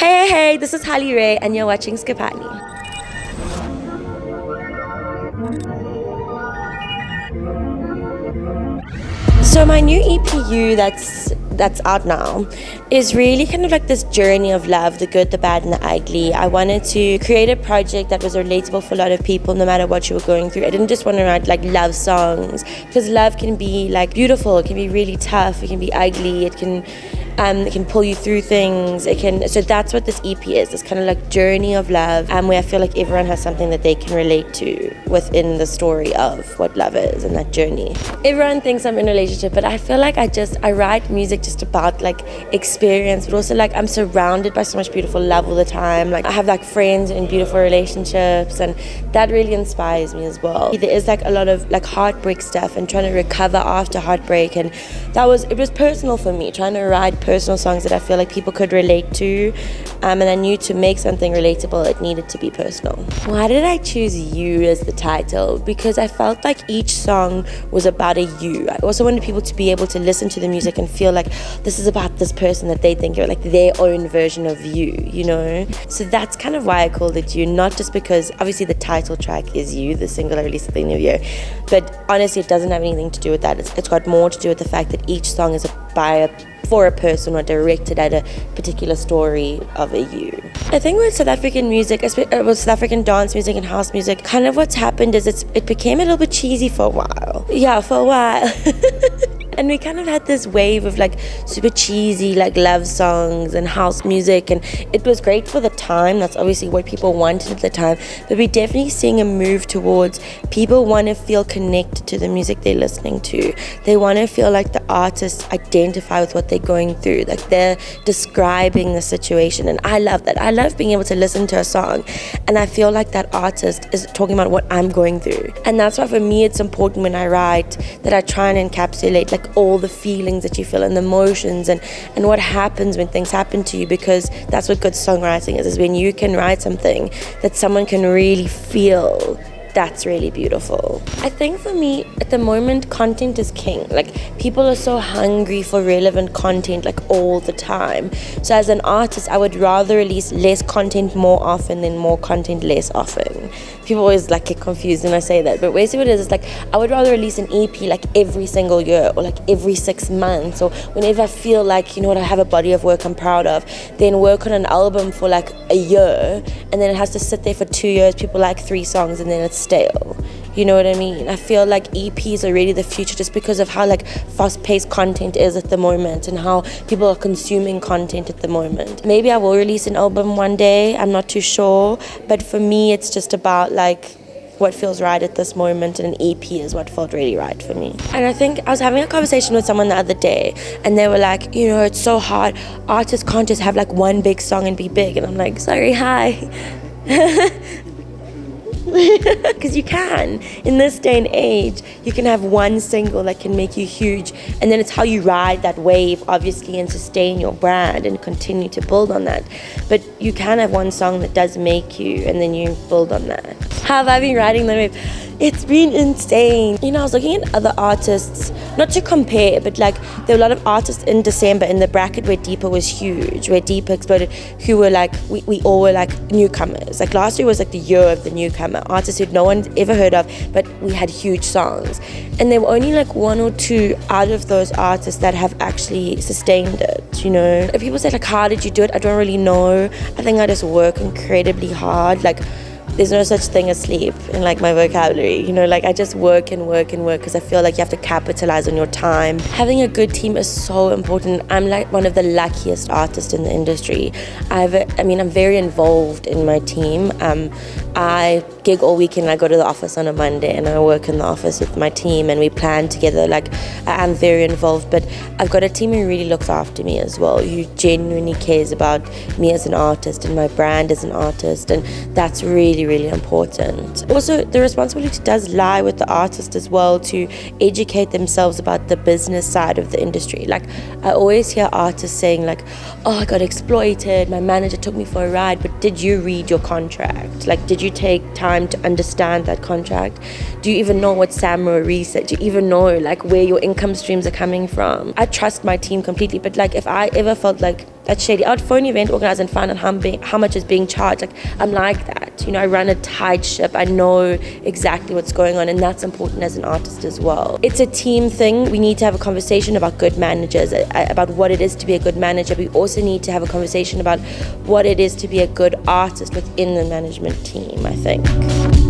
Hey, this is Holly Ray, and you're watching Skipani. So my new EPU that's out now is really kind of like this journey of love, the good, the bad, and the ugly. I wanted to create a project that was relatable for a lot of people, no matter what you were going through. I didn't just want to write like love songs, because love can be like beautiful, it can be really tough, it can be ugly, it can pull you through things. So that's what this EP is. This kind of like journey of love, where I feel like everyone has something that they can relate to within the story of what love is and that journey. Everyone thinks I'm in a relationship, but I feel like I write music just about like experience, but also like I'm surrounded by so much beautiful love all the time. Like I have like friends in beautiful relationships, and that really inspires me as well. There is like a lot of like heartbreak stuff and trying to recover after heartbreak, and it was personal for me, trying to write personal songs that I feel like people could relate to, and I knew to make something relatable it needed to be personal. Why did I choose You as the title? Because I felt like each song was about a you. I also wanted people to be able to listen to the music and feel like this is about this person that they think you're like their own version of you know? So that's kind of why I called it You, not just because obviously the title track is You, the single I released at the end of the year, but honestly it doesn't have anything to do with that. It's got more to do with the fact that each song is for a person or directed at a particular story of a you. I think with South African music, with South African dance music and house music, kind of what's happened is it became a little bit cheesy for a while. Yeah, for a while. And we kind of had this wave of like super cheesy like love songs and house music, and it was great for the time. That's obviously what people wanted at the time, but we're definitely seeing a move towards people want to feel connected to the music they're listening to. They want to feel like the artists identify with what they're going through, like they're describing the situation, and I love that. I love being able to listen to a song and I feel like that artist is talking about what I'm going through, and that's why for me it's important when I write that I try and encapsulate like all the feelings that you feel and the emotions and what happens when things happen to you, because that's what good songwriting is when you can write something that someone can really feel. That's really beautiful. I think for me, at the moment, content is king. Like, people are so hungry for relevant content, like, all the time. So as an artist, I would rather release less content more often than more content less often. People always, like, get confused when I say that. But basically what it is like, I would rather release an EP, like, every single year or, like, every 6 months or whenever I feel like, you know what, I have a body of work I'm proud of, then work on an album for, like, a year, and then it has to sit there for 2 years. People like 3 songs, and then it's stale. You know what I mean? I feel like EPs are really the future just because of how like fast-paced content is at the moment and how people are consuming content at the moment. Maybe I will release an album one day, I'm not too sure, but for me it's just about like what feels right at this moment, and an EP is what felt really right for me. And I think I was having a conversation with someone the other day, and they were like, you know, it's so hard, artists can't just have like one big song and be big, and I'm like, sorry, hi. Because you can. In this day and age, you can have one single that can make you huge, and then it's how you ride that wave, obviously, and sustain your brand and continue to build on that. But you can have one song that does make you, and then you build on that. How have I been riding the wave? It's been insane. You know, I was looking at other artists, not to compare, but like there were a lot of artists in December in the bracket where Deepa was huge, where Deepa exploded, who were like, we all were like newcomers. Like last year was like the year of the newcomer, artists who no one ever heard of, but we had huge songs. And there were only like 1 or 2 out of those artists that have actually sustained it, you know. If people say like, how did you do it? I don't really know. I think I just work incredibly hard. Like, there's no such thing as sleep in like my vocabulary, you know, like I just work and work and work because I feel like you have to capitalize on your time. Having a good team is so important. I'm like one of the luckiest artists in the industry. I'm very involved in my team. I gig all weekend. I go to the office on a Monday and I work in the office with my team and we plan together. Like I'm very involved, but I've got a team who really looks after me as well, who genuinely cares about me as an artist and my brand as an artist, and that's really, really important. Also, the responsibility does lie with the artist as well to educate themselves about the business side of the industry. Like I always hear artists saying like, oh, I got exploited, my manager took me for a ride, but did you read your contract? Like, did you take time to understand that contract? Do you even know what Sam Marie said? Do you even know like where your income streams are coming from? I trust my team completely, but like if I ever felt like that's shady. I'd phone event organizer and find out how much is being charged. Like, I'm like that. You know, I run a tight ship. I know exactly what's going on, and that's important as an artist as well. It's a team thing. We need to have a conversation about good managers, about what it is to be a good manager. We also need to have a conversation about what it is to be a good artist within the management team, I think.